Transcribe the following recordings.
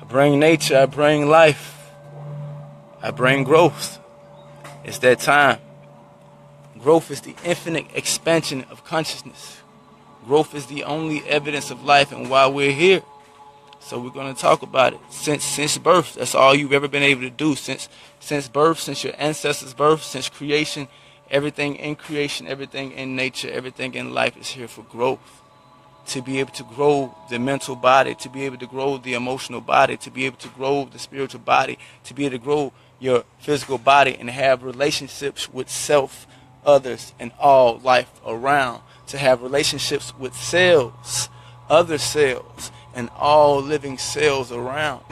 bring nature, I bring life, I bring growth. It's that time. Growth is the infinite expansion of consciousness. Growth is the only evidence of life and why we're here. So we're going to talk about it. Since birth, that's all you've ever been able to do. Since birth, since your ancestors' birth, since creation, everything in creation, everything in nature, everything in life is here for growth. To be able to grow the mental body, to be able to grow the emotional body, to be able to grow the spiritual body, to be able to grow your physical body and have relationships with self, others, and all life around. To have relationships with cells, other cells, and all living cells around.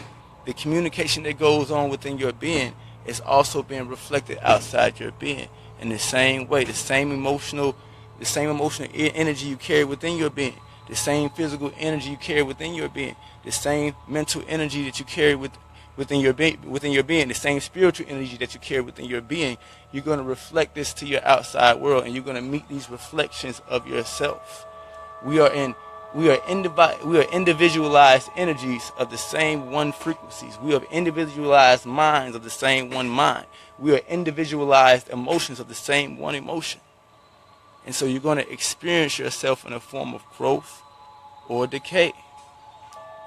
The communication that goes on within your being is also being reflected outside your being. In the same way, the same emotional energy you carry within your being, the same physical energy you carry within your being, the same mental energy that you carry within your being, the same spiritual energy that you carry within your being, you're going to reflect this to your outside world, and you're going to meet these reflections of yourself. We are individualized energies of the same one frequencies. We are individualized minds of the same one mind. We are individualized emotions of the same one emotion. And so you're going to experience yourself in a form of growth or decay.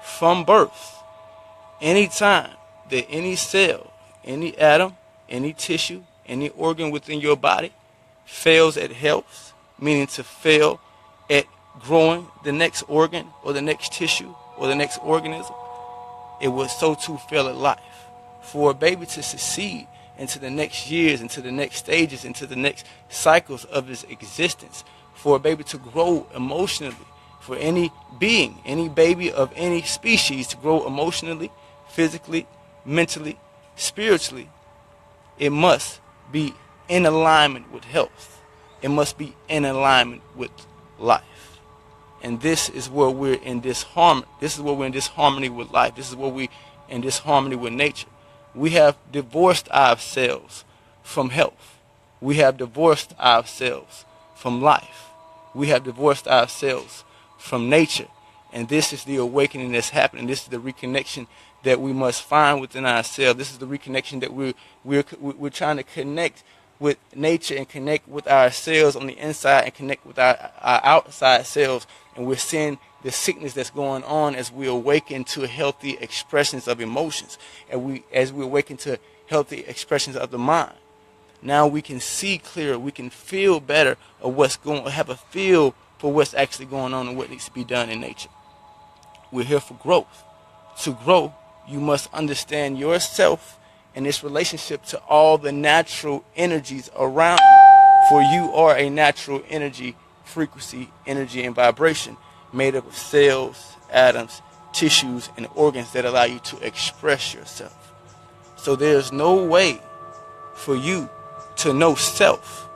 From birth, any time that any cell, any atom, any tissue, any organ within your body fails at health, meaning to fail at growing the next organ or the next tissue or the next organism, it will so too fail at life. For a baby to succeed into the next years, into the next stages, into the next cycles of its existence, for a baby to grow emotionally, for any being, any baby of any species to grow emotionally, physically, mentally, spiritually, it must be in alignment with health. It must be in alignment with life. And this is where we're in this harmony. This is where we're in this harmony with life. This is where we're in this harmony with nature. We have divorced ourselves from health. We have divorced ourselves from life. We have divorced ourselves from nature. And this is the awakening that's happening. This is the reconnection that we must find within ourselves. This is the reconnection that we're trying to connect with nature and connect with ourselves on the inside and connect with our outside selves. And we're seeing the sickness that's going on as we awaken to healthy expressions of emotions, and as we awaken to healthy expressions of the mind. Now we can see clearer, we can feel better of what's going, have a feel for what's actually going on and what needs to be done in nature. We're here for growth. To grow, you must understand yourself and its relationship to all the natural energies around you. For you are a natural energy, frequency, energy, and vibration made up of cells, atoms, tissues, and organs that allow you to express yourself. So there's no way for you to know self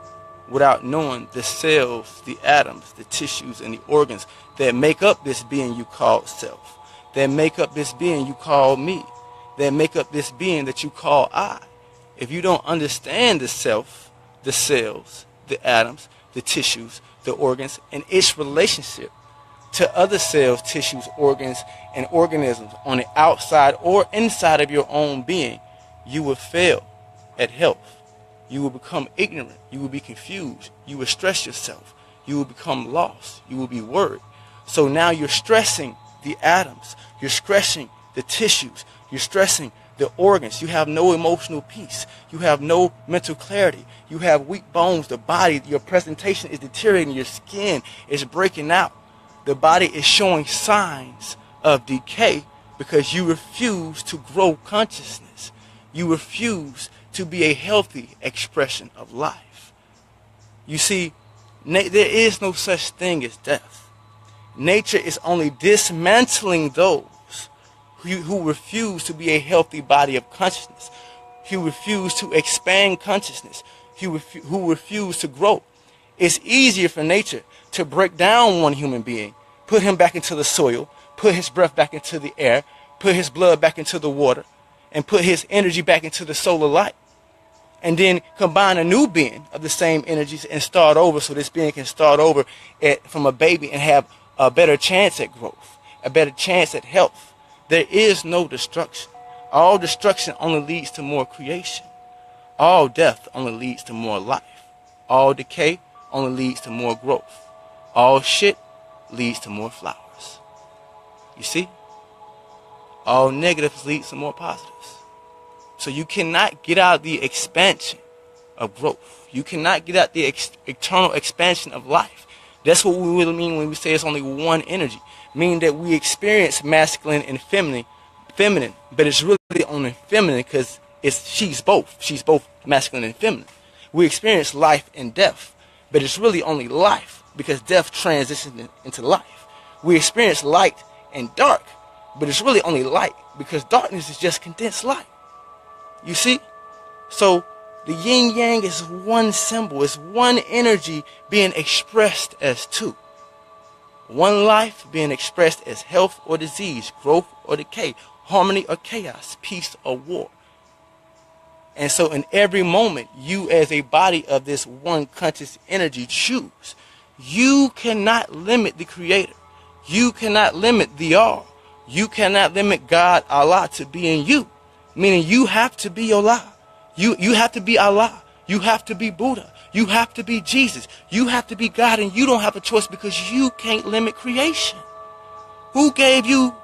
without knowing the cells, the atoms, the tissues, and the organs that make up this being you call self, that make up this being you call me, that make up this being that you call I. If you don't understand the self, the cells, the atoms, the tissues, the organs, and its relationship to other cells, tissues, organs, and organisms on the outside or inside of your own being, you will fail at health. You will become ignorant. You will be confused. You will stress yourself. You will become lost. You will be worried. So now you're stressing the atoms. You're stressing the tissues. You're stressing the organs. You have no emotional peace. You have no mental clarity. You have weak bones. The body, your presentation is deteriorating. Your skin is breaking out. The body is showing signs of decay because you refuse to grow consciousness. You refuse to be a healthy expression of life. You see, there is no such thing as death. Nature is only dismantling those who refuse to be a healthy body of consciousness, who refuse to expand consciousness, who refuse to grow. It's easier for nature to break down one human being, put him back into the soil, put his breath back into the air, put his blood back into the water, and put his energy back into the solar light. And then combine a new being of the same energies and start over, so this being can start over from a baby and have a better chance at growth, a better chance at health. There is no destruction. All destruction only leads to more creation. All death only leads to more life. All decay only leads to more growth. All shit leads to more flowers. You see? All negatives lead to more positives. So you cannot get out the expansion of growth. You cannot get out the eternal expansion of life. That's what we really mean when we say it's only one energy. Meaning that we experience masculine and feminine, but it's really only feminine because she's both. She's both masculine and feminine. We experience life and death, but it's really only life because death transitions into life. We experience light and dark, but it's really only light because darkness is just condensed light. You see? So the yin yang is one symbol. It's one energy being expressed as two. One life being expressed as health or disease, growth or decay, harmony or chaos, peace or war. And so in every moment, you as a body of this one conscious energy choose. You cannot limit the Creator. You cannot limit the All. You cannot limit God, Allah, to be in you. Meaning you have to be Allah. You have to be Allah. You have to be Buddha. You have to be Jesus. You have to be God, and you don't have a choice because you can't limit creation. Who gave you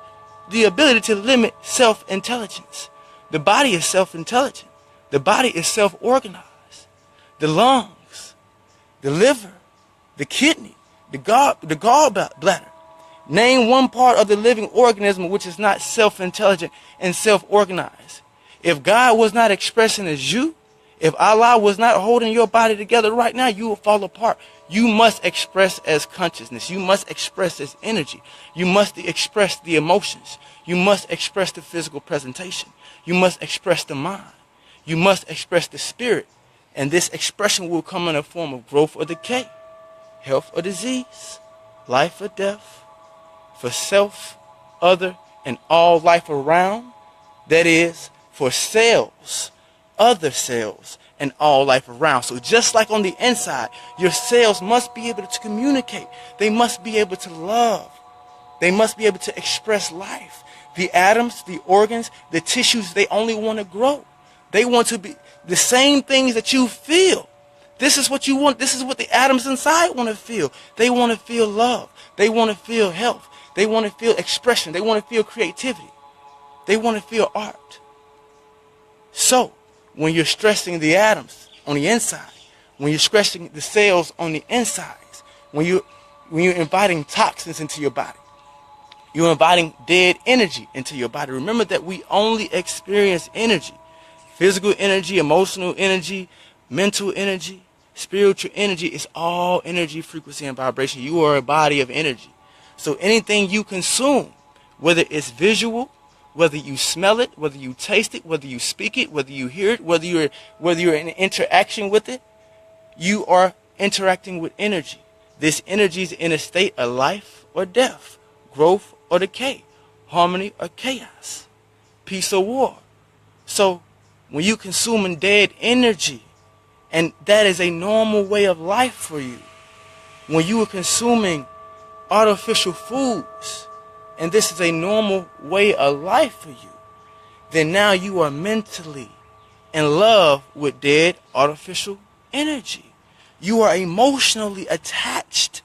the ability to limit self-intelligence? The body is self-intelligent. The body is self-organized. The lungs, the liver, the kidney, the gallbladder. Name one part of the living organism which is not self-intelligent and self-organized. If God was not expressing as you, if Allah was not holding your body together right now, you will fall apart. You must express as consciousness. You must express as energy. You must express the emotions. You must express the physical presentation. You must express the mind. You must express the spirit. And this expression will come in a form of growth or decay, health or disease, life or death, for self, other, and all life around. That is, for cells, other cells, and all life around. So just like on the inside, your cells must be able to communicate. They must be able to love. They must be able to express life. The atoms, the organs, the tissues, they only want to grow. They want to be the same things that you feel. This is what you want. This is what the atoms inside want to feel. They want to feel love. They want to feel health. They want to feel expression. They want to feel creativity. They want to feel art. So, when you're stressing the atoms on the inside, when you're stressing the cells on the insides, when you're inviting toxins into your body, you're inviting dead energy into your body. Remember that we only experience energy. Physical energy, emotional energy, mental energy, spiritual energy is all energy, frequency, and vibration. You are a body of energy. So anything you consume, whether it's visual, whether you smell it, whether you taste it, whether you speak it, whether you hear it, whether you're in interaction with it, you are interacting with energy. This energy is in a state of life or death, growth or decay, harmony or chaos, peace or war. So when you consuming dead energy, and that is a normal way of life for you, when you are consuming artificial foods, and this is a normal way of life for you, then now you are mentally in love with dead artificial energy. You are emotionally attached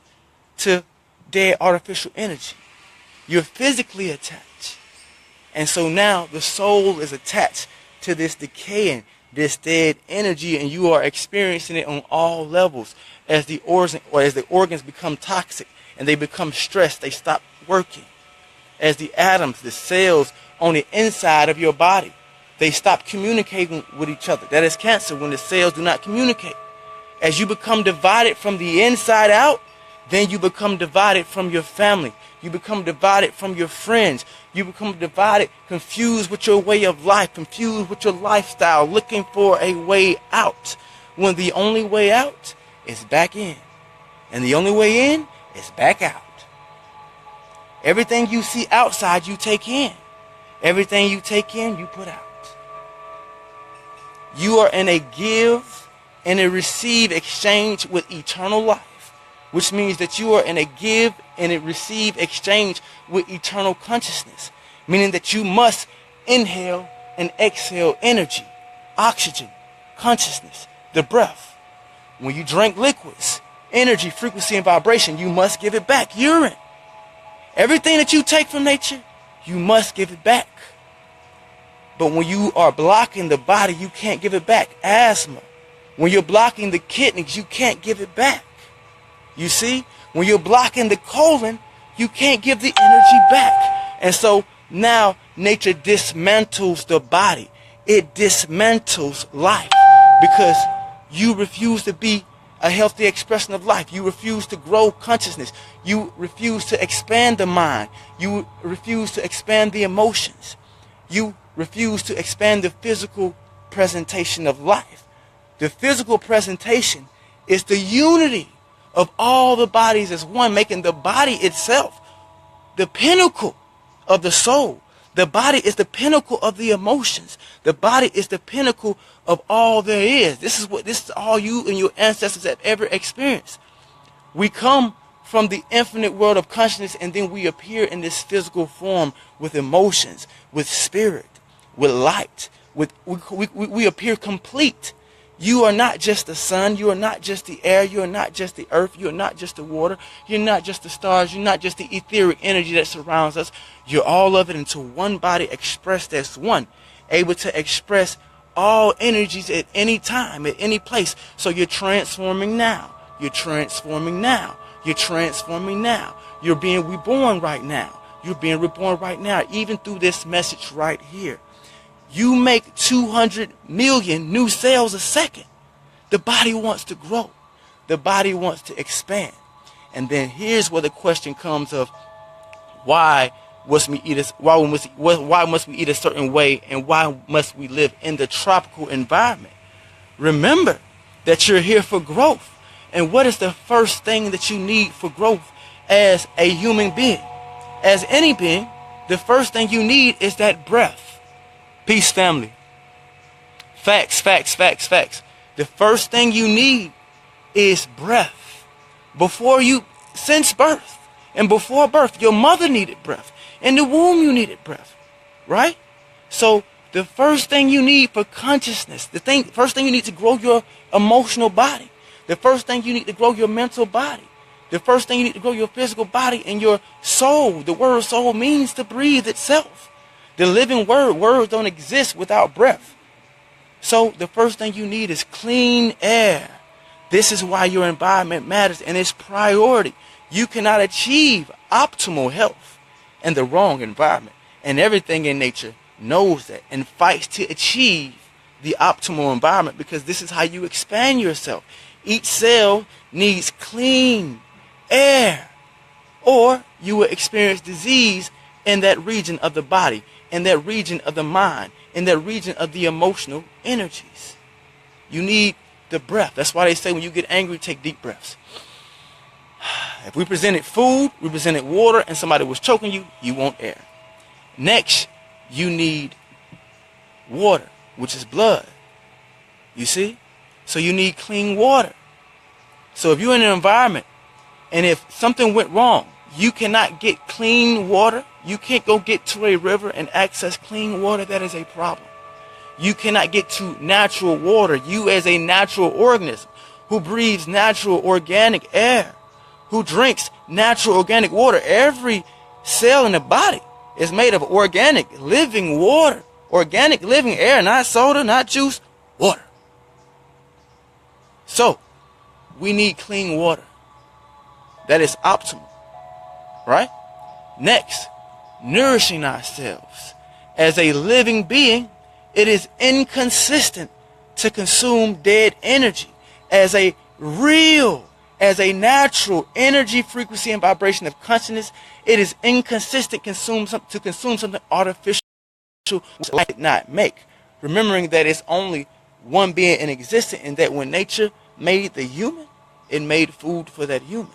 to dead artificial energy. You're physically attached. And so now the soul is attached to this decaying, this dead energy, and you are experiencing it on all levels. As the organs become toxic and they become stressed, they stop working. As the atoms, the cells on the inside of your body, they stop communicating with each other. That is cancer, when the cells do not communicate. As you become divided from the inside out, then you become divided from your family. You become divided from your friends. You become divided, confused with your way of life, confused with your lifestyle, looking for a way out, when the only way out is back in. And the only way in is back out. Everything you see outside, you take in. Everything you take in, you put out. You are in a give and a receive exchange with eternal life, which means that you are in a give and a receive exchange with eternal consciousness. meaning that you must inhale and exhale energy, oxygen, consciousness, the breath. When you drink liquids, energy, frequency, and vibration, you must give it back. Urine. Everything that you take from nature, you must give it back. But when you are blocking the body, you can't give it back. Asthma. When you're blocking the kidneys, you can't give it back. You see? When you're blocking the colon, you can't give the energy back. And so now nature dismantles the body. It dismantles life because you refuse to be a healthy expression of life. You refuse to grow consciousness. You refuse to expand the mind. You refuse to expand the emotions. You refuse to expand the physical presentation of life. The physical presentation is the unity of all the bodies as one, making the body itself the pinnacle of the soul. The body is the pinnacle of the emotions. The body is the pinnacle of all there is. This is all you and your ancestors have ever experienced. We come from the infinite world of consciousness, and then we appear in this physical form with emotions, with spirit, with light. We appear complete. You are not just the sun. You are not just the air. You are not just the earth. You are not just the water. You're not just the stars. You're not just the etheric energy that surrounds us. You're all of it into one body expressed as one, able to express all energies at any time, at any place. So you're transforming now. You're transforming now. You're transforming now. You're being reborn right now. You're being reborn right now, even through this message right here. You make 200 million new cells a second. The body wants to grow. The body wants to expand. And then here's where the question comes of why must we eat a certain way, and why must we live in the tropical environment? Remember that you're here for growth. And what is the first thing that you need for growth as a human being? As any being, the first thing you need is that breath. Peace, family. Facts, facts, facts, facts. The first thing you need is breath. Since birth and before birth, your mother needed breath. In the womb, you needed breath, right? So the first thing you need for consciousness, first thing you need to grow your emotional body, the first thing you need to grow your mental body, the first thing you need to grow your physical body and your soul. The word soul means to breathe itself. The living word. Words don't exist without breath. So the first thing you need is clean air. This is why your environment matters, and it's priority. You cannot achieve optimal health in the wrong environment. And everything in nature knows that and fights to achieve the optimal environment, because this is how you expand yourself. Each cell needs clean air, or you will experience disease in that region of the body, in that region of the mind, in that region of the emotional energies. You need the breath. That's why they say when you get angry, take deep breaths. If we presented food, we presented water, and somebody was choking you, you want air. Next, you need water, which is blood. You see? So you need clean water. So if you're in an environment, and if something went wrong, you cannot get clean water. You can't go get to a river and access clean water. That is a problem. You cannot get to natural water. You, as a natural organism who breathes natural organic air, who drinks natural organic water, every cell in the body is made of organic living water, organic living air, not soda, not juice, water. So we need clean water. That is optimal, right? Next, nourishing ourselves. As a living being, it is inconsistent to consume dead energy. As a natural energy, frequency, and vibration of consciousness, it is inconsistent to consume something artificial which life did not make. Remembering that it's only one being in existence, and that when nature made the human, it made food for that human.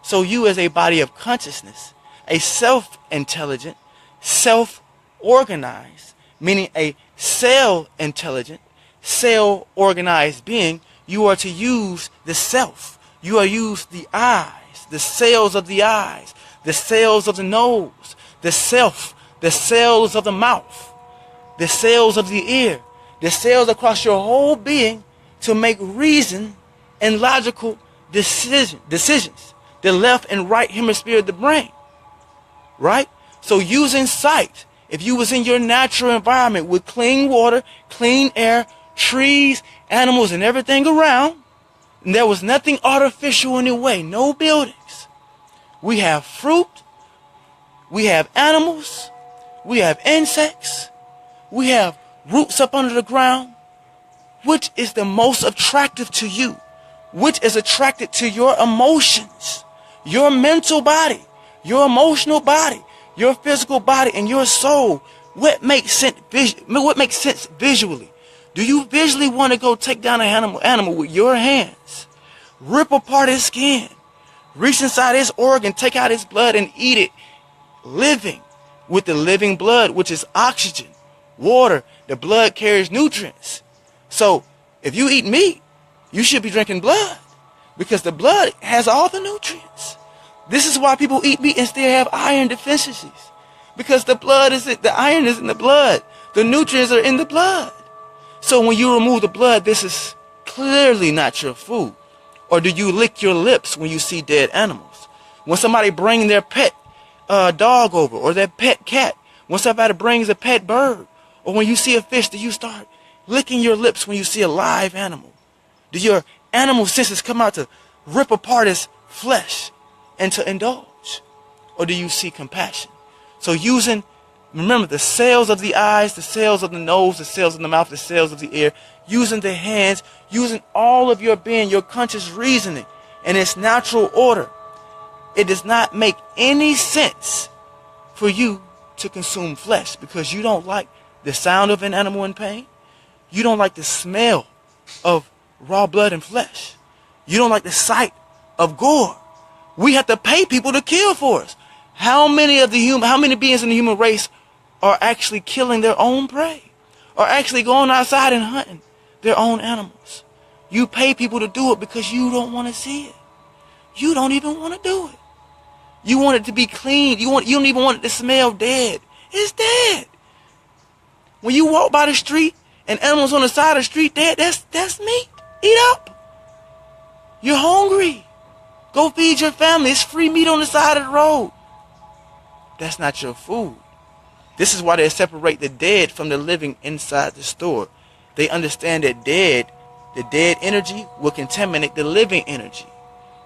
So you, as a body of consciousness, a self-intelligent, self-organized, meaning a cell-intelligent, cell-organized being, you are to use the self. You are to use the eyes, the cells of the eyes, the cells of the nose, the self, the cells of the mouth, the cells of the ear, the cells across your whole being to make reason and logical decisions. The left and right hemisphere of the brain, right? So using sight, if you was in your natural environment with clean water, clean air, trees, animals, and everything around, and there was nothing artificial in the way, no buildings. We have fruit, we have animals, we have insects, we have roots up under the ground. Which is the most attractive to you? Which is attracted to your emotions, your mental body, your emotional body, your physical body, and your soul? What makes sense visually? Do you visually want to go take down an animal with your hands, rip apart his skin, reach inside his organ, take out his blood and eat it living with the living blood, which is oxygen, water? The blood carries nutrients. So if you eat meat, you should be drinking blood, because the blood has all the nutrients. This is why people eat meat and still have iron deficiencies, because the iron is in the blood. The nutrients are in the blood. So when you remove the blood, this is clearly not your food. Or do you lick your lips when you see dead animals? When somebody brings their pet dog over, or their pet cat, when somebody brings a pet bird, or when you see a fish, do you start licking your lips when you see a live animal? Do your animal senses come out to rip apart its flesh and to indulge? Or do you see compassion? So remember, the cells of the eyes, the cells of the nose, the cells of the mouth, the cells of the ear, using the hands, using all of your being, your conscious reasoning in its natural order. It does not make any sense for you to consume flesh, because you don't like the sound of an animal in pain. You don't like the smell of raw blood and flesh. You don't like the sight of gore. We have to pay people to kill for us. How many beings in the human race are actually killing their own prey, or actually going outside and hunting their own animals? You pay people to do it because you don't want to see it. You don't even want to do it. You want it to be clean. You don't even want it to smell dead. It's dead. When you walk by the street and animals on the side of the street dead, that's meat. Eat up. You're hungry. Go feed your family. It's free meat on the side of the road. That's not your food. This is why they separate the dead from the living inside the store. They understand that the dead energy will contaminate the living energy.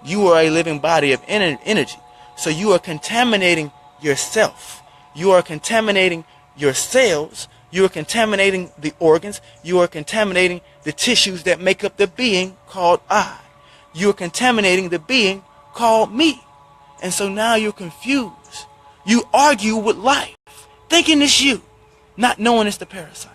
You are a living body of energy. So you are contaminating yourself. You are contaminating your cells. You are contaminating the organs. You are contaminating the tissues that make up the being called I. You are contaminating the being called me. And so now you're confused. You argue with life, thinking it's you, not knowing it's the parasite.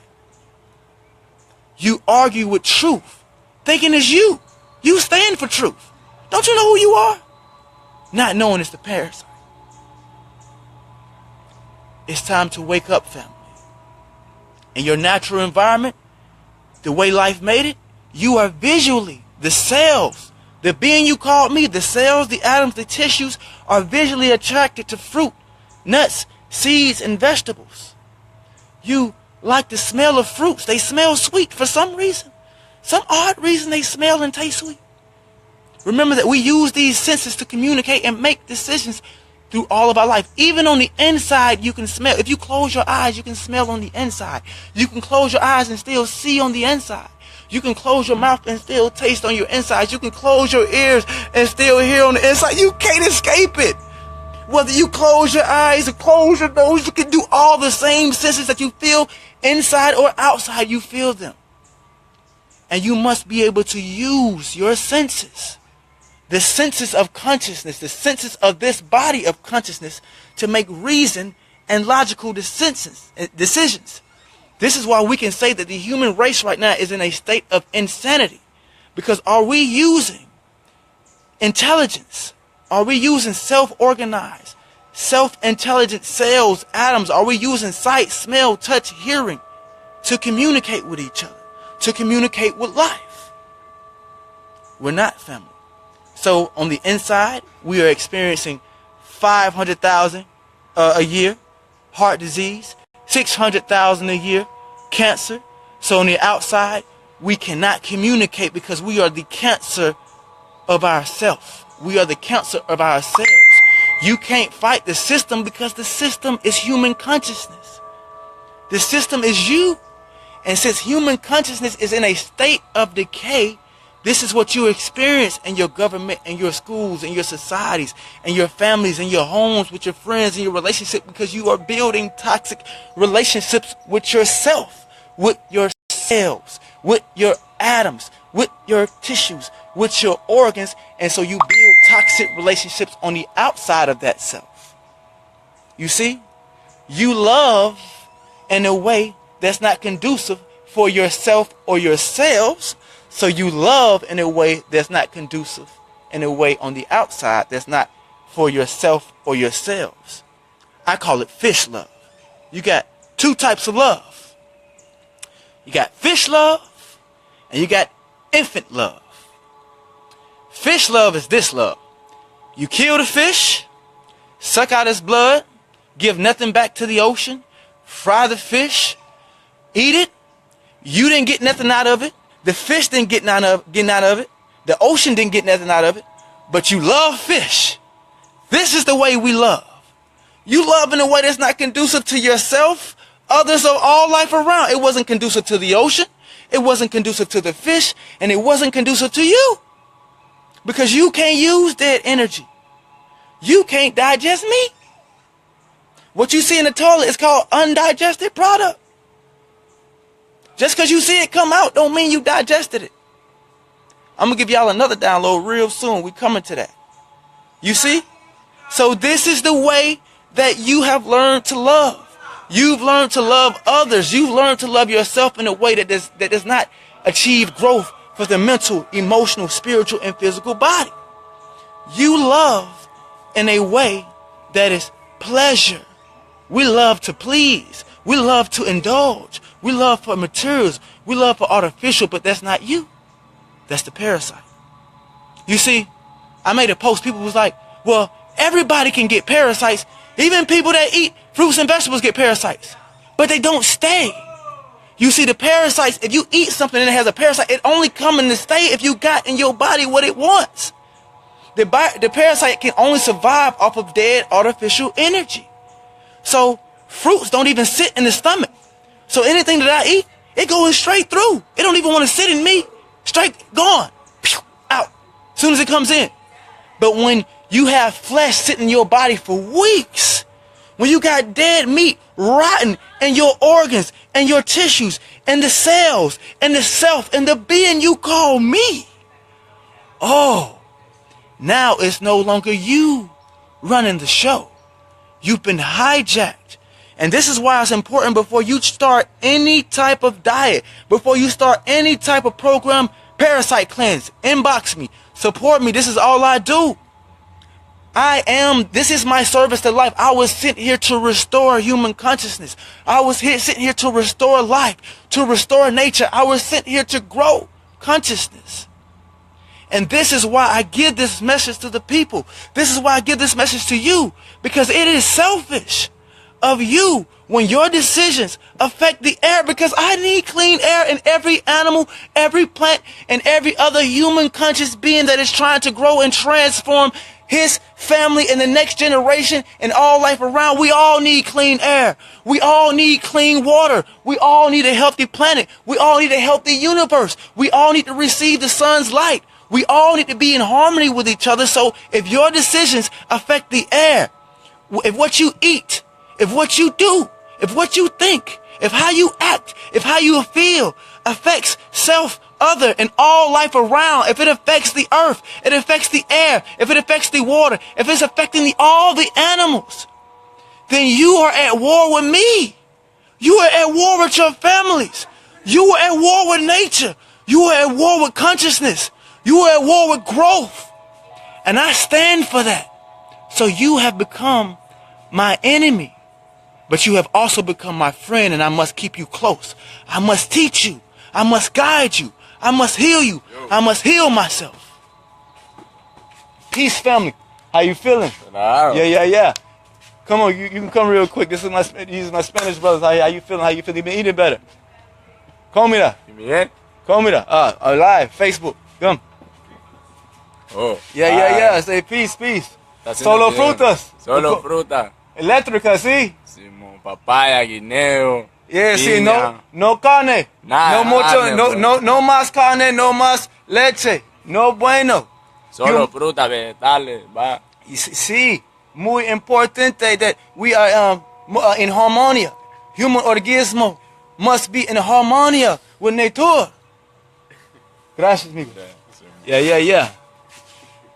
You argue with truth, thinking it's you. You stand for truth. Don't you know who you are? Not knowing it's the parasite. It's time to wake up, family. In your natural environment, the way life made it, you are visually, the cells, the being you called me, the cells, the atoms, the tissues are visually attracted to fruit, nuts, seeds, and vegetables. You like the smell of fruits. They smell sweet for some reason. Some odd reason they smell and taste sweet. Remember that we use these senses to communicate and make decisions through all of our life. Even on the inside, you can smell. If you close your eyes, you can smell on the inside. You can close your eyes and still see on the inside. You can close your mouth and still taste on your insides. You can close your ears and still hear on the inside. You can't escape it. Whether you close your eyes or close your nose, you can do all the same senses that you feel inside or outside. You feel them. And you must be able to use your senses, the senses of consciousness, the senses of this body of consciousness, to make reason and logical decisions. This is why we can say that the human race right now is in a state of insanity. Because are we using intelligence? Are we using self-organized, self-intelligent cells, atoms? Are we using sight, smell, touch, hearing to communicate with each other, to communicate with life? We're not, family. So on the inside, we are experiencing 500,000 a year. heart disease, 600,000 a year, cancer. So on the outside, we cannot communicate because we are the cancer of ourselves. We are the cancer of ourselves. You can't fight the system because the system is human consciousness. The system is you. And since human consciousness is in a state of decay, this is what you experience in your government and your schools and your societies and your families and your homes with your friends and your relationship, because you are building toxic relationships with yourself, with your cells, with your atoms, with your tissues, with your organs. And so you build toxic relationships on the outside of that self. You see, you love in a way that's not conducive for yourself or yourselves. So you love in a way that's not conducive, in a way on the outside that's not for yourself or yourselves. I call it fish love. You got two types of love. You got fish love and you got infant love. Fish love is this love. You kill the fish, suck out its blood, give nothing back to the ocean, fry the fish, eat it. You didn't get nothing out of it. The fish didn't get none of it. The ocean didn't get nothing out of it. But you love fish. This is the way we love. You love in a way that's not conducive to yourself, others, or all life around. It wasn't conducive to the ocean. It wasn't conducive to the fish. And it wasn't conducive to you. Because you can't use dead energy. You can't digest meat. What you see in the toilet is called undigested product. Just because you see it come out don't mean you digested it. I'm going to give y'all another download real soon. We're coming to that. You see? So this is the way that you have learned to love. You've learned to love others. You've learned to love yourself in a way that does not achieve growth for the mental, emotional, spiritual, and physical body. You love in a way that is pleasure. We love to please. We love to indulge. We love for materials. We love for artificial, but that's not you. That's the parasite. You see, I made a post. People was like, well, everybody can get parasites. Even people that eat fruits and vegetables get parasites. But they don't stay. You see, the parasites, if you eat something and it has a parasite, it only comes to stay if you got in your body what it wants. The parasite can only survive off of dead artificial energy. So fruits don't even sit in the stomach. So anything that I eat, it goes straight through. It don't even want to sit in me. Straight gone. Pew, out. As soon as it comes in. But when you have flesh sitting in your body for weeks, when you got dead meat rotten in your organs and your tissues and the cells and the self and the being you call me, oh, now it's no longer you running the show. You've been hijacked. And this is why it's important before you start any type of diet, before you start any type of program, parasite cleanse, inbox me, support me. This is all I do. This is my service to life. I was sent here to restore human consciousness. I was sent here to restore life, to restore nature. I was sent here to grow consciousness. And this is why I give this message to the people. This is why I give this message to you, because it is selfish of you when your decisions affect the air, because I need clean air in every animal, every plant, and every other human conscious being that is trying to grow and transform his family and the next generation and all life around. We all need clean air. We all need clean water. We all need a healthy planet. We all need a healthy universe. We all need to receive the sun's light. We all need to be in harmony with each other. So if your decisions affect the air, if what you eat, if what you do, if what you think, if how you act, if how you feel affects self, other, and all life around, if it affects the earth, it affects the air, if it affects the water, if it's affecting all the animals, then you are at war with me. You are at war with your families. You are at war with nature. You are at war with consciousness. You are at war with growth. And I stand for that. So you have become my enemy. But you have also become my friend, and I must keep you close. I must teach you. I must guide you. I must heal you. I must heal myself. Peace, family. How you feeling? Yeah. Come on, you can come real quick. These are my Spanish brothers. How you feeling? How you feeling? You been eating better? Come mira. Bien. Come mira. Live, Facebook. Come. Oh. Yeah. Say peace. Solo bien. frutas. Solo fruta. Eléctrica, sí. Simón, papaya, guineo. Yeah, sí, piña. no carne. Nada, No mucho, carne, no más carne, no más leche. No bueno. Solo fruta, vegetales, va. Sí, muy importante that we are in harmonia. Human organism must be in harmonia with nature. Gracias, amigo. Yeah.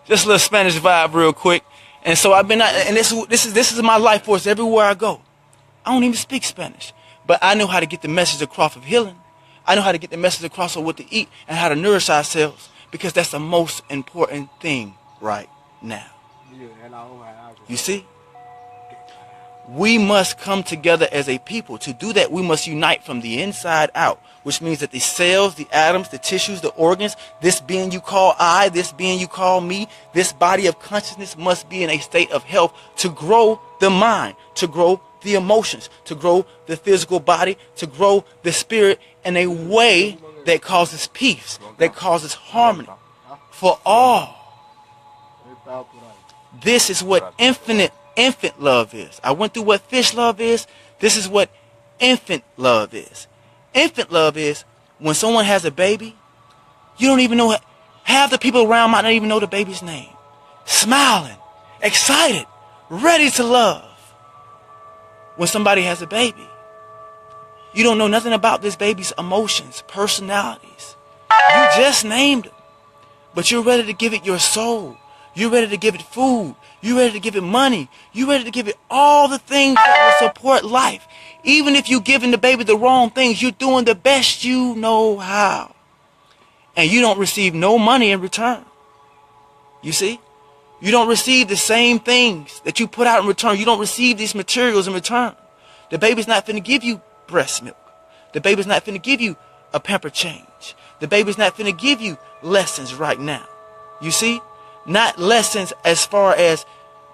Just a little Spanish vibe real quick. And so I've been, and this is my life force everywhere I go. I don't even speak Spanish, but I know how to get the message across of healing. I know how to get the message across of what to eat and how to nourish ourselves, because that's the most important thing right now. You see? We must come together as a people. To do that, we must unite from the inside out, which means that the cells, the atoms, the tissues, the organs, this being you call I, this being you call me, this body of consciousness must be in a state of health to grow the mind, to grow the emotions, to grow the physical body, to grow the spirit in a way that causes peace, that causes harmony for all. This is what infant love is. I went through what fish love is. This is what infant love is. Infant love is when someone has a baby, you don't even know, half the people around might not even know the baby's name. Smiling, excited, ready to love. When somebody has a baby, you don't know nothing about this baby's emotions, personalities. You just named them, but you're ready to give it your soul. You're ready to give it food. You're ready to give it money. You're ready to give it all the things that will support life. Even if you're giving the baby the wrong things, you're doing the best you know how. And you don't receive no money in return. You see? You don't receive the same things that you put out in return. You don't receive these materials in return. The baby's not finna give you breast milk. The baby's not finna give you a pamper change. The baby's not finna give you lessons right now. You see? Not lessons as far as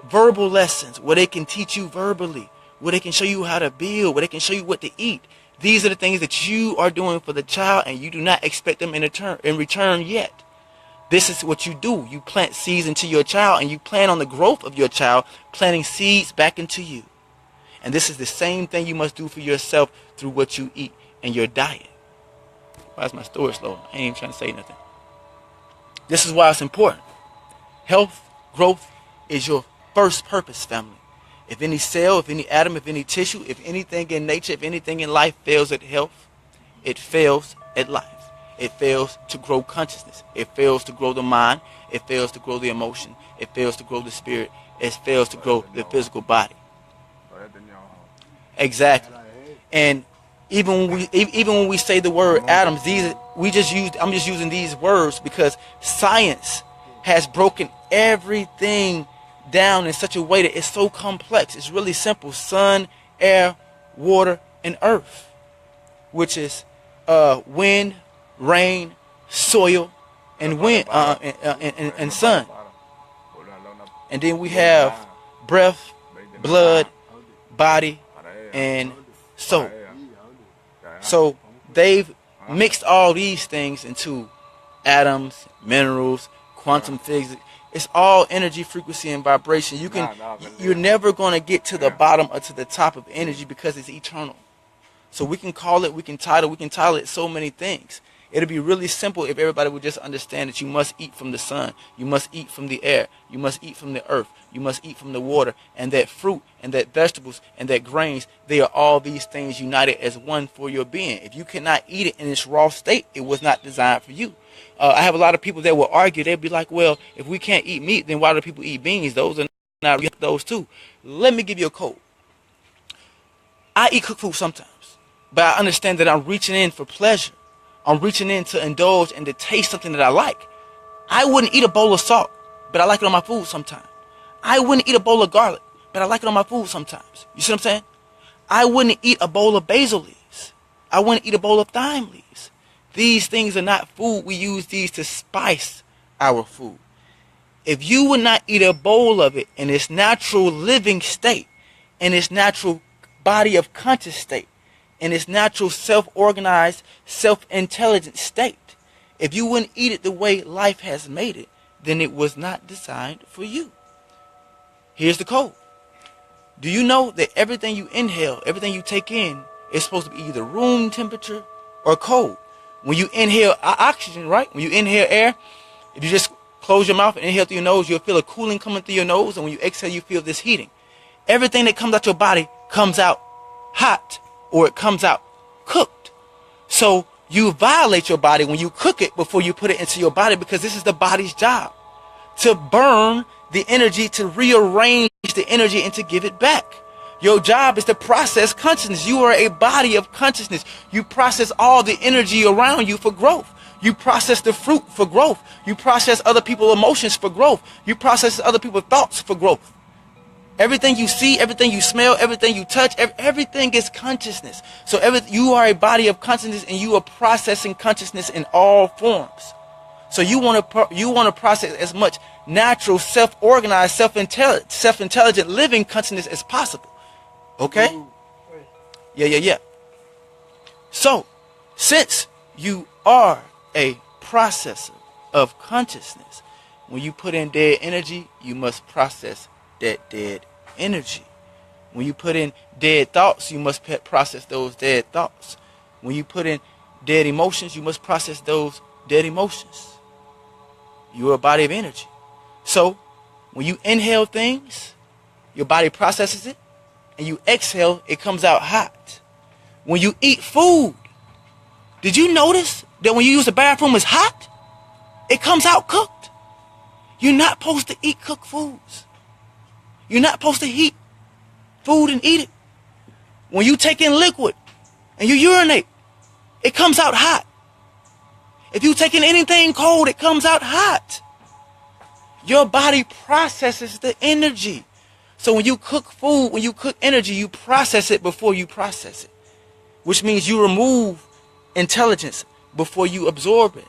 verbal lessons, where they can teach you verbally, where they can show you how to build, where they can show you what to eat. These are the things that you are doing for the child, and you do not expect them in return yet. This is what you do. You plant seeds into your child, and you plan on the growth of your child, planting seeds back into you. And this is the same thing you must do for yourself through what you eat and your diet. Why is my story slow? I ain't even trying to say nothing. This is why it's important. Health, growth is your first purpose, family. If any cell, if any atom, if any tissue, if anything in nature, if anything in life fails at health, it fails at life. It fails to grow consciousness. It fails to grow the mind. It fails to grow the emotion. It fails to grow the spirit. It fails to grow the physical body. Exactly. And even when we say the word atoms, I'm just using these words because science has broken everything down in such a way that it's so complex. It's really simple. Sun, air, water, and earth, which is wind, rain, soil, and wind and sun. And then we have breath, blood, body, and soul. So they've mixed all these things into atoms, minerals, quantum physics. It's all energy, frequency, and vibration. You're never going to get to the bottom or to the top of energy because it's eternal. So we can call it, we can title it so many things. It'd be really simple if everybody would just understand that you must eat from the sun, you must eat from the air, you must eat from the earth, you must eat from the water, and that fruit and that vegetables and that grains, they are all these things united as one for your being. If you cannot eat it in its raw state, it was not designed for you. I have a lot of people that will argue. They'll be like, well, if we can't eat meat, then why do people eat beans? Those are not those too. Let me give you a code. I eat cooked food sometimes, but I understand that I'm reaching in for pleasure. I'm reaching in to indulge and to taste something that I like. I wouldn't eat a bowl of salt, but I like it on my food sometimes. I wouldn't eat a bowl of garlic, but I like it on my food sometimes. You see what I'm saying? I wouldn't eat a bowl of basil leaves. I wouldn't eat a bowl of thyme leaves. These things are not food. We use these to spice our food. If you would not eat a bowl of it in its natural living state, in its natural body of conscious state, in its natural self-organized, self-intelligent state. If you wouldn't eat it the way life has made it, then it was not designed for you. Here's the code. Do you know that everything you inhale, everything you take in, is supposed to be either room temperature or cold? When you inhale oxygen, right? When you inhale air, if you just close your mouth and inhale through your nose, you'll feel a cooling coming through your nose. And when you exhale, you feel this heating. Everything that comes out your body comes out hot, or it comes out cooked. So you violate your body when you cook it before you put it into your body, because this is the body's job, to burn the energy, to rearrange the energy, and to give it back. Your job is to process consciousness. You are a body of consciousness. You process all the energy around you for growth. You process the fruit for growth. You process other people's emotions for growth. You process other people's thoughts for growth. Everything you see, everything you smell, everything you touch, everything is consciousness. So you are a body of consciousness, and you are processing consciousness in all forms. So you want to process as much natural, self-organized, self-intelligent living consciousness as possible. Okay? Yeah. So, since you are a processor of consciousness, when you put in dead energy, you must process that dead energy. When you put in dead thoughts, you must process those dead thoughts. When you put in dead emotions, you must process those dead emotions. You are a body of energy. So, when you inhale things, your body processes it, and you exhale, it comes out hot. When you eat food, did you notice that when you use the bathroom, it's hot? It comes out cooked. You're not supposed to eat cooked foods. You're not supposed to heat food and eat it. When you take in liquid and you urinate, it comes out hot. If you take in anything cold, it comes out hot. Your body processes the energy. So when you cook food, when you cook energy, you process it before you process it, which means you remove intelligence before you absorb it.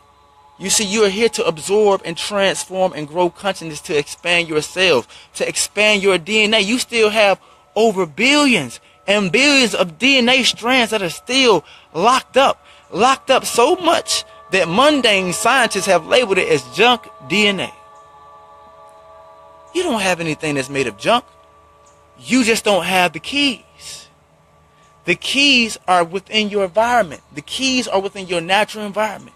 You see, you are here to absorb and transform and grow consciousness, to expand your cells, to expand your DNA. You still have over billions and billions of DNA strands that are still locked up so much that mundane scientists have labeled it as junk DNA. You don't have anything that's made of junk. You just don't have the keys. The keys are within your environment. The keys are within your natural environment.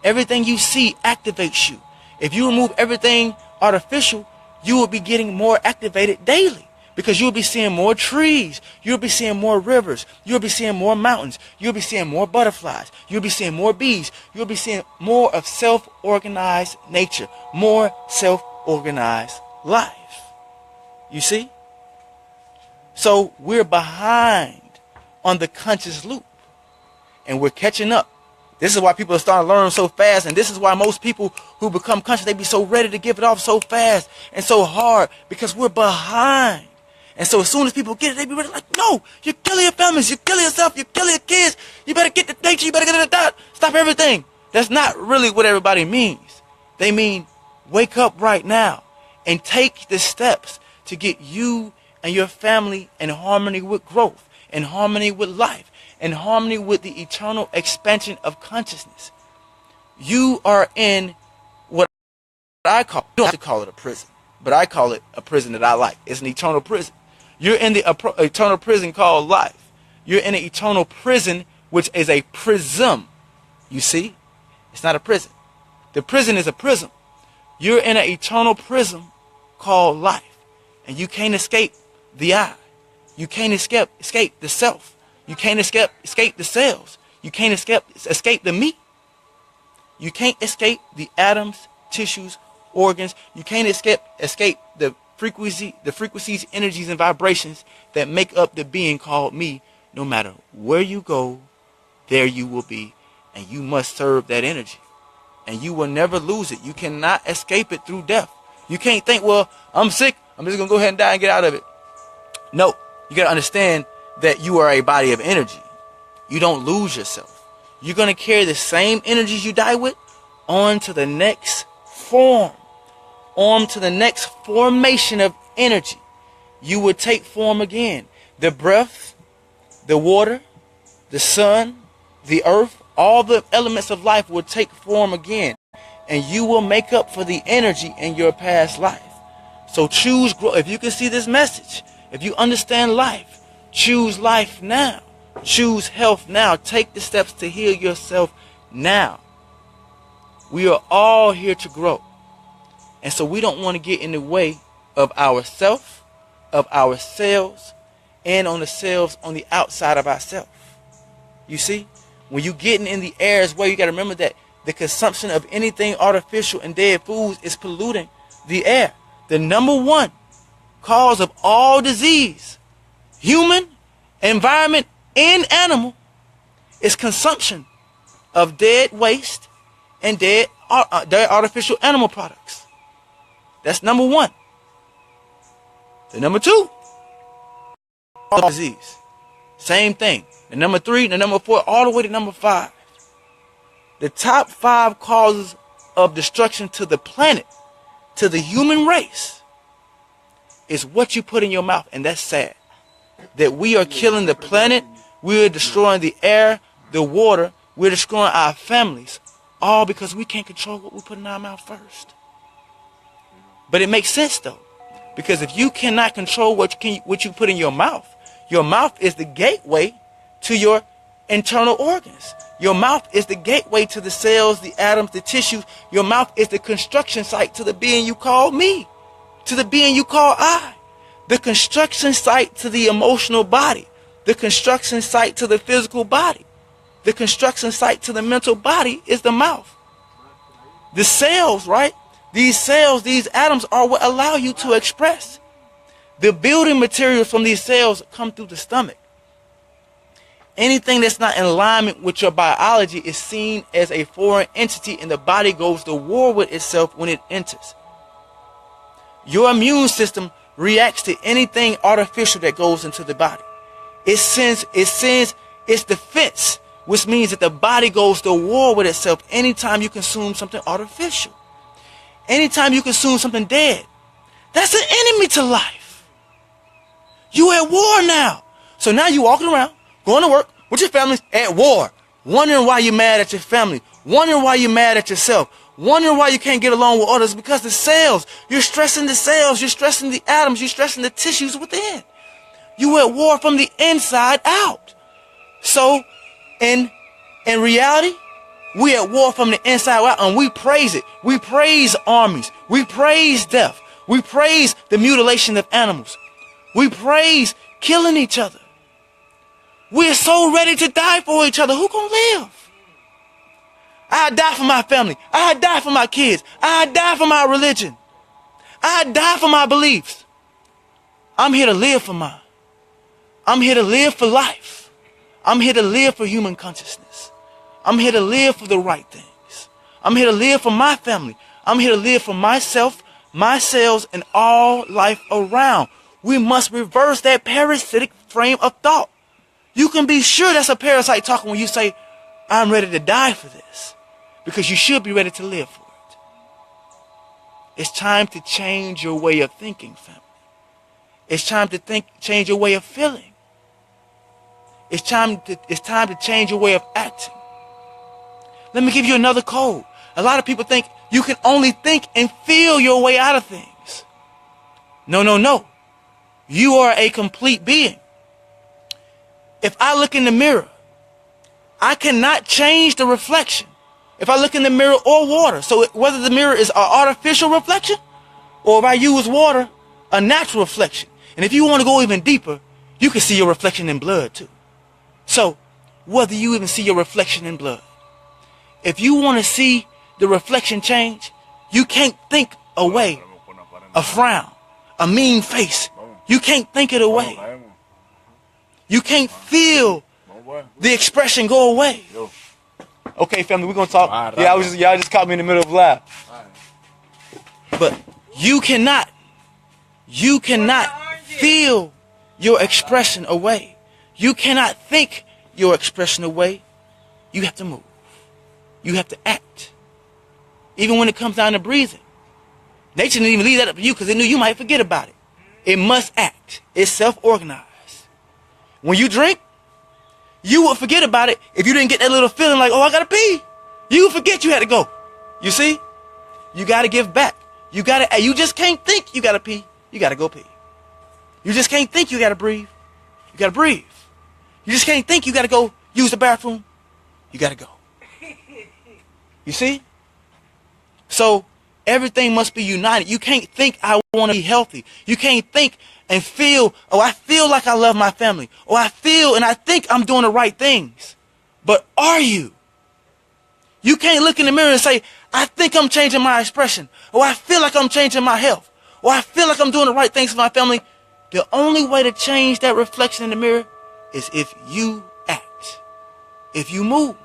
Everything you see activates you. If you remove everything artificial, you will be getting more activated daily, because you'll be seeing more trees. You'll be seeing more rivers. You'll be seeing more mountains. You'll be seeing more butterflies. You'll be seeing more bees. You'll be seeing more of self-organized nature, more self-organized life. You see? So we're behind on the conscious loop, and we're catching up. This is why people are starting to learn so fast, and this is why most people who become conscious, they be so ready to give it off so fast and so hard, because we're behind. And so as soon as people get it, they be ready, like, no, you're killing your families, you're killing yourself, you're killing your kids, you better get the nature, you better get the stop everything. That's not really what everybody means. They mean wake up right now and take the steps to get you and your family in harmony with growth, in harmony with life, in harmony with the eternal expansion of consciousness. You are in what I call, you don't have to call it a prison, but I call it a prison that I like. It's an eternal prison. You're in the eternal prison called life. You're in an eternal prison, which is a prism. You see? It's not a prison. The prison is a prism. You're in an eternal prism called life. And you can't escape the I. You can't escape the self. You can't escape the cells. You can't escape the me. You can't escape the atoms, tissues, organs. You can't escape the frequencies, energies, and vibrations that make up the being called me. No matter where you go, there you will be, and you must serve that energy. And you will never lose it. You cannot escape it through death. You can't think, well, I'm sick, I'm just going to go ahead and die and get out of it. No, you got to understand that you are a body of energy. You don't lose yourself. You're going to carry the same energies you die with on to the next form, on to the next formation of energy. You will take form again. The breath, the water, the sun, the earth, all the elements of life will take form again. And you will make up for the energy in your past life. So choose growth. If you can see this message, if you understand life, choose life now. Choose health now. Take the steps to heal yourself now. We are all here to grow. And so we don't want to get in the way of ourself, of ourselves, and on the cells on the outside of ourselves. You see, when you getting in the air as well, you got to remember that the consumption of anything artificial and dead foods is polluting the air. The number one cause of all disease, human, environment, and animal, is consumption of dead waste and dead artificial animal products. That's number one. The number two, disease. Same thing. The number three, the number four, all the way to number five. The top 5 causes of destruction to the planet, to the human race, is what you put in your mouth. And that's sad. That we are killing the planet, we are destroying the air, the water, we're destroying our families, all because we can't control what we put in our mouth first. But it makes sense though, because if you cannot control what you put in your mouth is the gateway to your internal organs. Your mouth is the gateway to the cells, the atoms, the tissues. Your mouth is the construction site to the being you call me, to the being you call I. The construction site to the emotional body. The construction site to the physical body. The construction site to the mental body is the mouth. The cells, right? These cells, these atoms are what allow you to express. The building materials from these cells come through the stomach. Anything that's not in alignment with your biology is seen as a foreign entity, and the body goes to war with itself when it enters. Your immune system reacts to anything artificial that goes into the body. It sends its defense, which means that the body goes to war with itself anytime you consume something artificial. Anytime you consume something dead, that's an enemy to life. You at war now. So now you walking around, going to work with your family at war, wondering why you're mad at your family, wondering why you're mad at yourself, wondering why you can't get along with others, because the cells, you're stressing the cells, you're stressing the atoms, you're stressing the tissues within. You at war from the inside out. So in reality, we at war from the inside out, and we praise it. We praise armies. We praise death. We praise the mutilation of animals. We praise killing each other. We're so ready to die for each other. Who gonna live? I die for my family. I die for my kids. I die for my religion. I die for my beliefs. I'm here to live for mine. I'm here to live for life. I'm here to live for human consciousness. I'm here to live for the right things. I'm here to live for my family. I'm here to live for myself, my cells, and all life around. We must reverse that parasitic frame of thought. You can be sure that's a parasite talking when you say, I'm ready to die for this. Because you should be ready to live for it. It's time to change your way of thinking, family. It's time to change your way of feeling. It's time to change your way of acting. Let me give you another code. A lot of people think you can only think and feel your way out of things. No, no, no. You are a complete being. If I look in the mirror, I cannot change the reflection. If I look in the mirror or water, so whether the mirror is an artificial reflection or if I use water, a natural reflection. And if you want to go even deeper, you can see your reflection in blood too. So whether you even see your reflection in blood, if you want to see the reflection change, you can't think away a frown, a mean face. You can't think it away. You can't feel the expression go away. Okay, family, we're going to talk. Yeah, y'all just caught me in the middle of laugh. But you cannot feel your expression away. You cannot think your expression away. You have to move. You have to act. Even when it comes down to breathing. Nature didn't even leave that up to you because they knew you might forget about it. It must act. It's self-organized. When you drink, you will forget about it if you didn't get that little feeling like, oh, I gotta pee. You forget you had to go. You see? You gotta give back. You just can't think you gotta pee. You gotta go pee. You just can't think you gotta breathe. You gotta breathe. You just can't think you gotta go use the bathroom. You gotta go. You see? So everything must be united. You can't think I want to be healthy. You can't think and feel, oh, I feel like I love my family. Oh, I feel and I think I'm doing the right things. But are you? You can't look in the mirror and say, I think I'm changing my expression. Or I feel like I'm changing my health. Or I feel like I'm doing the right things for my family. The only way to change that reflection in the mirror is if you act. If you move.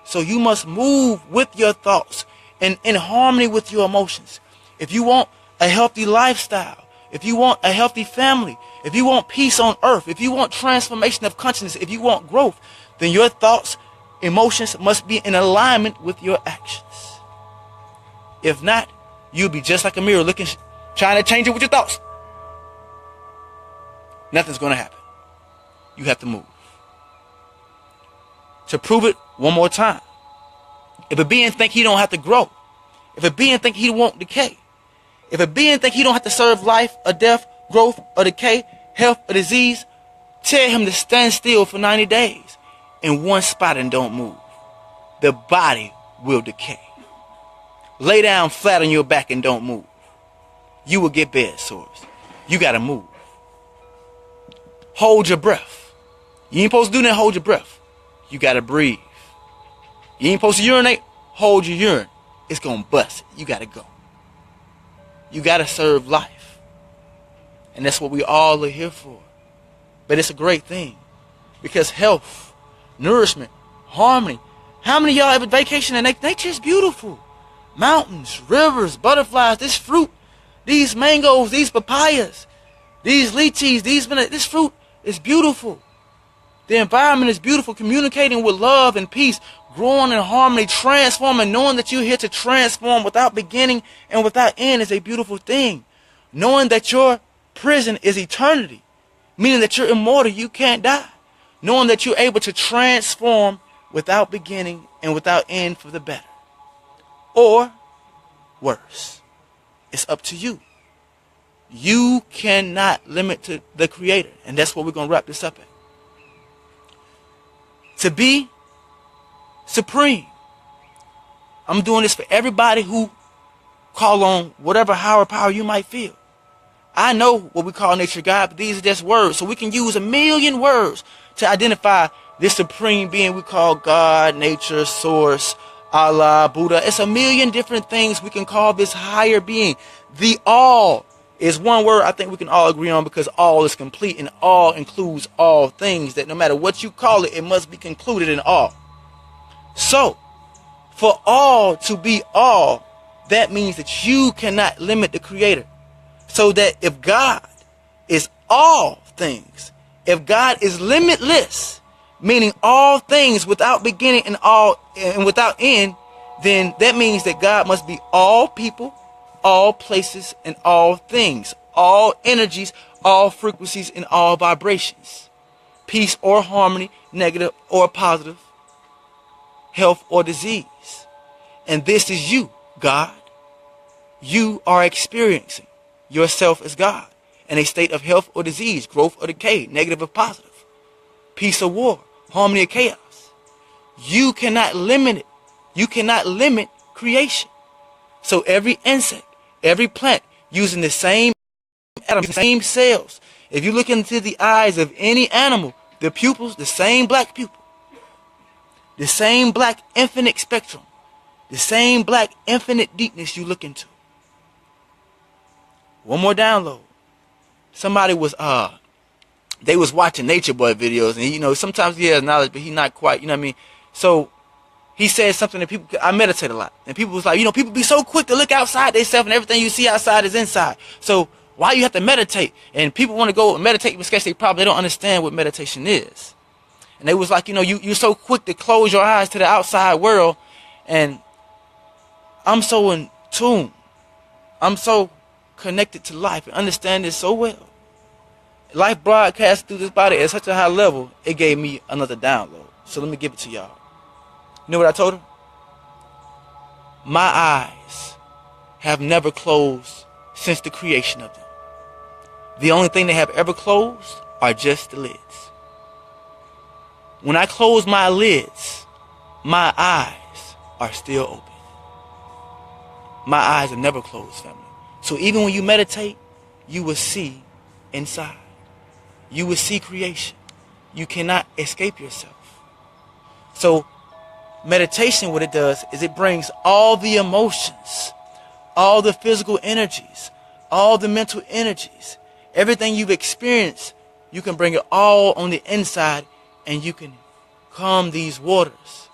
So you must move with your thoughts and in harmony with your emotions. If you want a healthy lifestyle, if you want a healthy family, if you want peace on earth, if you want transformation of consciousness, if you want growth, then your thoughts, emotions must be in alignment with your actions. If not, you'll be just like a mirror looking, trying to change it with your thoughts. Nothing's going to happen. You have to move. To prove it one more time. If a being think he don't have to grow, if a being think he won't decay, if a being think he don't have to serve life or death, growth or decay, health or disease, tell him to stand still for 90 days in one spot and don't move. The body will decay. Lay down flat on your back and don't move. You will get bed sores. You got to move. Hold your breath. You ain't supposed to do that. Hold your breath. You got to breathe. You ain't supposed to urinate. Hold your urine. It's going to bust. You got to go. You got to serve life. And that's what we all are here for. But it's a great thing. Because health, nourishment, harmony. How many of y'all ever vacation and nature is beautiful? Mountains, rivers, butterflies, this fruit, these mangoes, these papayas, these lychees, this fruit is beautiful. The environment is beautiful. Communicating with love and peace, growing in harmony, transforming, knowing that you're here to transform without beginning and without end is a beautiful thing. Knowing that your prison is eternity, meaning that you're immortal, you can't die. Knowing that you're able to transform without beginning and without end for the better. Or worse. It's up to you. You cannot limit to the Creator. And that's what we're going to wrap this up at. To be supreme. I'm doing this for everybody who call on whatever higher power you might feel. I know what we call nature God, but these are just words. So we can use 1,000,000 words to identify this supreme being we call God, nature, source, Allah, Buddha. It's 1,000,000 different things we can call this higher being. The all is one word I think we can all agree on, because all is complete and all includes all things, that no matter what you call it, it must be concluded in all. So, for all to be all, that means that you cannot limit the Creator. So that if God is all things, if God is limitless, meaning all things without beginning and without end, then that means that God must be all people, all places, and all things, all energies, all frequencies, and all vibrations. Peace or harmony, negative or positive, health or disease. And this is you, God. You are experiencing yourself as God in a state of health or disease, growth or decay, negative or positive, peace or war, harmony or chaos. You cannot limit it. You cannot limit creation. So every insect, every plant, using the same atoms, the same cells. If you look into the eyes of any animal, the pupils, the same black pupil, the same black infinite spectrum, the same black infinite deepness you look into. One more download. Somebody was they was watching Nature Boy videos, and sometimes he has knowledge, but he not quite, you know what I mean? So he said something that people, I meditate a lot, and people was like, people be so quick to look outside themselves, and everything you see outside is inside. So why you have to meditate? And people want to go and meditate because they probably don't understand what meditation is. And they was like, you're so quick to close your eyes to the outside world, and I'm so in tune. I'm so connected to life and understand this so well. life broadcast through this body at such a high level, it gave me another download. So let me give it to y'all. You know what I told her? My eyes have never closed since the creation of them. The only thing they have ever closed are just the lids. When I close my lids, my eyes are still open. My eyes are never closed, family. So even when you meditate, you will see inside. You will see creation. You cannot escape yourself. So meditation, what it does is it brings all the emotions, all the physical energies, all the mental energies, everything you've experienced, you can bring it all on the inside, and you can calm these waters.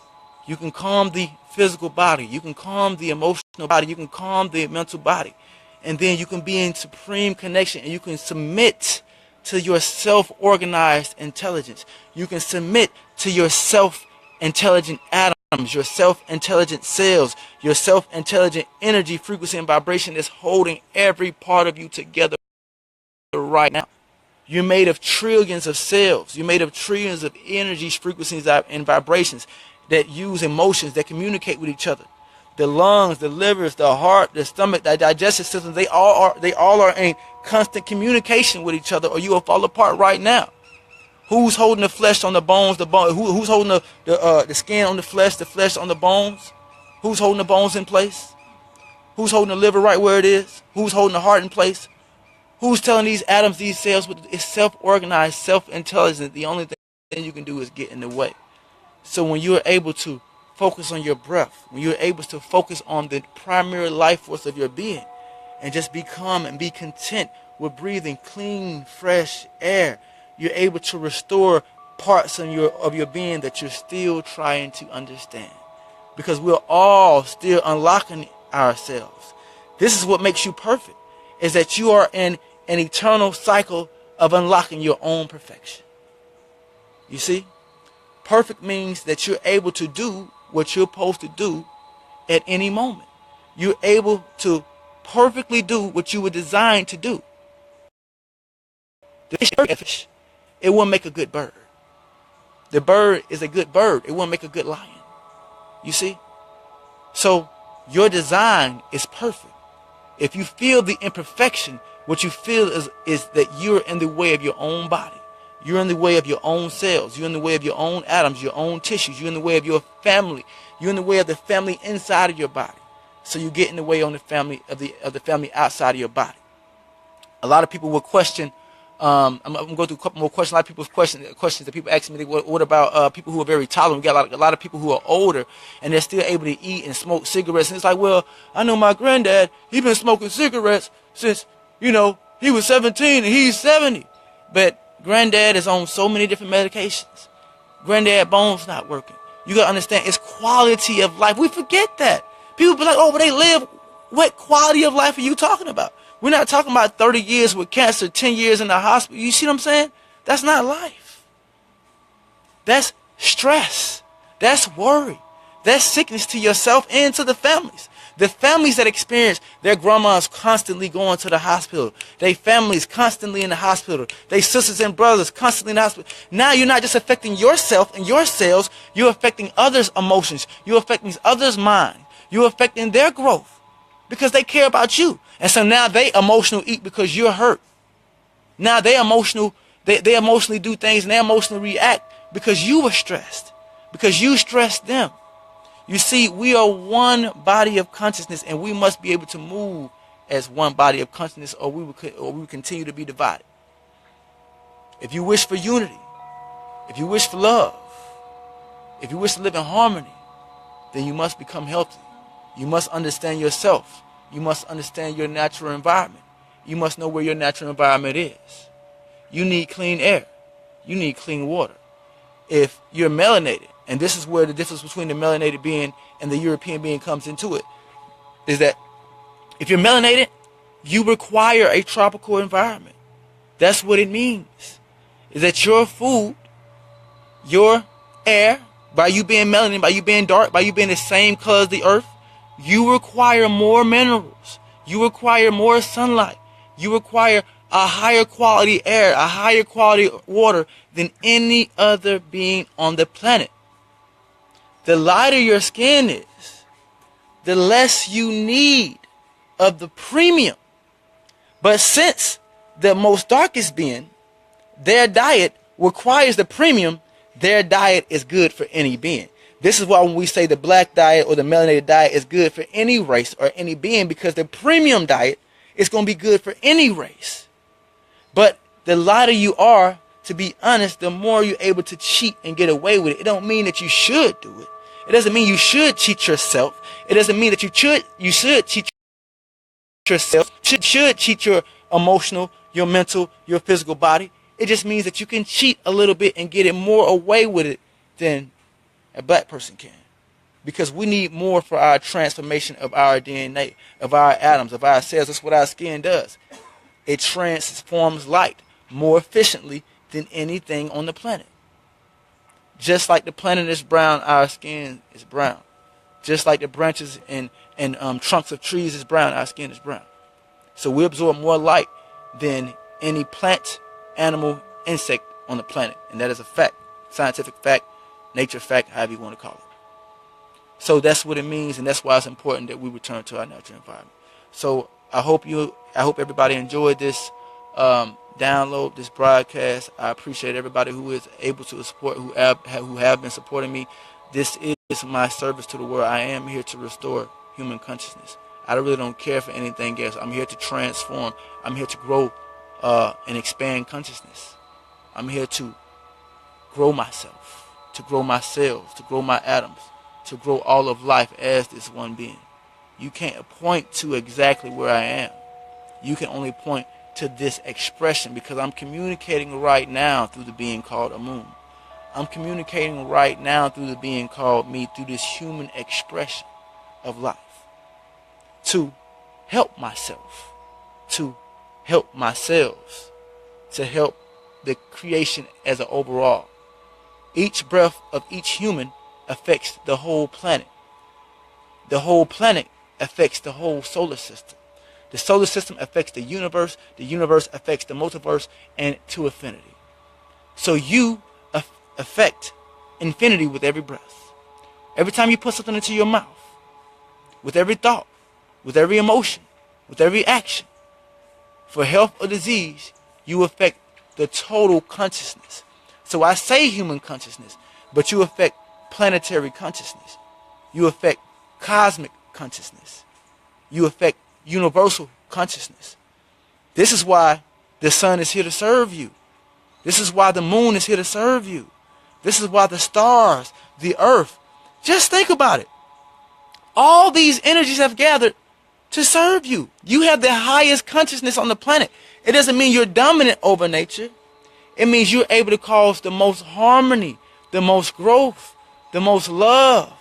You can calm the physical body. You can calm the emotional body. You can calm the mental body. And then you can be in supreme connection, and you can submit to your self-organized intelligence. You can submit to your self-intelligent atoms, your self-intelligent cells, your self-intelligent energy, frequency, and vibration that's holding every part of you together right now. You're made of trillions of cells. You're made of trillions of energies, frequencies, and vibrations that use emotions, that communicate with each other. The lungs, the livers, the heart, the stomach, the digestive system, they all are in constant communication with each other, or you will fall apart right now. Who's holding the flesh on the bones? Who's holding the skin on the flesh on the bones? Who's holding the bones in place? Who's holding the liver right where it is? Who's holding the heart in place? Who's telling these atoms, these cells, it's self-organized, self-intelligent. The only thing you can do is get in the way. So when you're able to focus on your breath, when you're able to focus on the primary life force of your being, and just be calm and be content with breathing clean, fresh air, you're able to restore parts of your being that you're still trying to understand. Because we're all still unlocking ourselves. This is what makes you perfect, is that you are in an eternal cycle of unlocking your own perfection. You see? Perfect means that you're able to do what you're supposed to do at any moment. You're able to perfectly do what you were designed to do. The fish, it won't make a good bird. The bird is a good bird. It won't make a good lion. You see? So your design is perfect. If you feel the imperfection, what you feel is that you're in the way of your own body. You're in the way of your own cells. You're in the way of your own atoms, your own tissues. You're in the way of your family. You're in the way of the family inside of your body. So you get in the way on the family of the family outside of your body. A lot of people will question. I'm going to go through a couple more questions. A lot of people's questions that people ask me. What about people who are very tolerant? We got a lot of people who are older and they're still able to eat and smoke cigarettes. And it's like, well, I know my granddad. He's been smoking cigarettes since he was 17 and he's 70. But granddad is on so many different medications. Granddad bones not working. You got to understand, it's quality of life. We forget that. People be like, oh, but they live. What quality of life are you talking about? We're not talking about 30 years with cancer, 10 years in the hospital. You see what I'm saying? That's not life. That's stress. That's worry. That's sickness to yourself and to the families. The families that experience their grandmas constantly going to the hospital. Their families constantly in the hospital. Their sisters and brothers constantly in the hospital. Now you're not just affecting yourself and your cells. You're affecting others' emotions. You're affecting others' mind. You're affecting their growth. Because they care about you. And so now they emotional eat because you're hurt. Now they emotional, they emotionally do things and they emotionally react because you were stressed. Because you stressed them. You see, we are one body of consciousness and we must be able to move as one body of consciousness or we will continue to be divided. If you wish for unity, if you wish for love, if you wish to live in harmony, then you must become healthy. You must understand yourself. You must understand your natural environment. You must know where your natural environment is. You need clean air. You need clean water. If you're melanated, and this is where the difference between the melanated being and the European being comes into it, is that if you're melanated, you require a tropical environment. That's what it means. Is that your food, your air, by you being melanated, by you being dark, by you being the same color as the earth, you require more minerals. You require more sunlight. You require a higher quality air, a higher quality water than any other being on the planet. The lighter your skin is, the less you need of the premium. But since the most darkest being, their diet requires the premium, their diet is good for any being. This is why when we say the black diet or the melanated diet is good for any race or any being, because the premium diet is going to be good for any race. But the lighter you are, to be honest, the more you're able to cheat and get away with it. It don't mean that you should do it. It doesn't mean you should cheat yourself. It doesn't mean that you should cheat yourself, should cheat your emotional, your mental, your physical body. It just means that you can cheat a little bit and get it more away with it than a black person can. Because we need more for our transformation of our DNA, of our atoms, of our cells. That's what our skin does. It transforms light more efficiently than anything on the planet. Just like the planet is brown, our skin is brown. Just like the branches and trunks of trees is brown, our skin is brown. So we absorb more light than any plant, animal, insect on the planet. And that is a fact. Scientific fact, nature fact, however you want to call it. So that's what it means, and that's why it's important that we return to our natural environment. So I hope everybody enjoyed this download, this broadcast. I appreciate everybody who is able to support, who have been supporting me. This is my service to the world. I am here to restore human consciousness. I really don't care for anything else. I'm here to transform. I'm here to grow and expand consciousness. I'm here to grow myself, to grow my cells, to grow my atoms, to grow all of life as this one being. You can't point to exactly where I am. You can only point to this expression, because I'm communicating right now through the being called Amun. I'm communicating right now through the being called me, through this human expression of life, to help myself, to help my cells, to help the creation as an overall. Each breath of each human affects the whole planet. The whole planet affects the whole solar system. The solar system affects the universe affects the multiverse, and to infinity. So you affect infinity with every breath. Every time you put something into your mouth, with every thought, with every emotion, with every action, for health or disease, you affect the total consciousness. So I say human consciousness, but you affect planetary consciousness. You affect cosmic consciousness. You affect universal consciousness. This is why the sun is here to serve you. This is why the moon is here to serve you. This is why the stars, the earth, just think about it. All these energies have gathered to serve you. You have the highest consciousness on the planet. It doesn't mean you're dominant over nature. It means you're able to cause the most harmony, the most growth, the most love,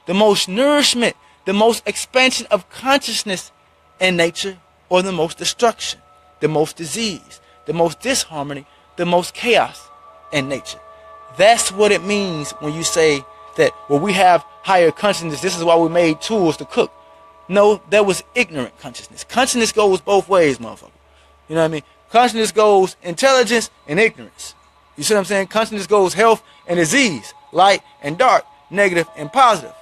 the most nourishment, the most expansion of consciousness in nature, or the most destruction, the most disease, the most disharmony, the most chaos in nature. That's what it means when you say that, well, we have higher consciousness, this is why we made tools to cook. No, that was ignorant consciousness. Consciousness goes both ways, motherfucker. You know what I mean? Consciousness goes intelligence and ignorance. You see what I'm saying? Consciousness goes health and disease, light and dark, negative and positive.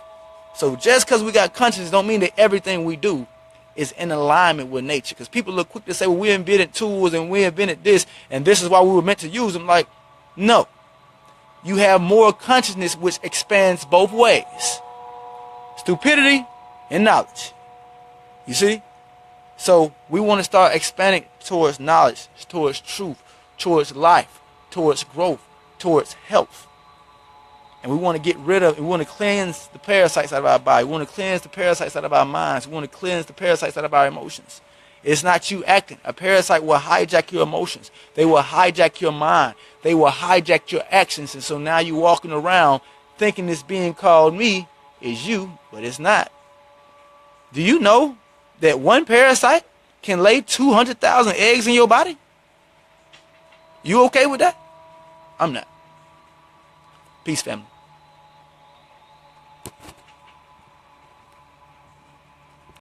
So just because we got consciousness don't mean that everything we do is in alignment with nature. Because people look quick to say, well, we invented tools and we invented this, and this is why we were meant to use them. Like, no. You have more consciousness which expands both ways. Stupidity and knowledge. You see? So we want to start expanding towards knowledge, towards truth, towards life, towards growth, towards health. And we want to get rid of, we want to cleanse the parasites out of our body. We want to cleanse the parasites out of our minds. We want to cleanse the parasites out of our emotions. It's not you acting. A parasite will hijack your emotions. They will hijack your mind. They will hijack your actions. And so now you're walking around thinking this being called me is you, but it's not. Do you know that one parasite can lay 200,000 eggs in your body? You okay with that? I'm not. Peace, family.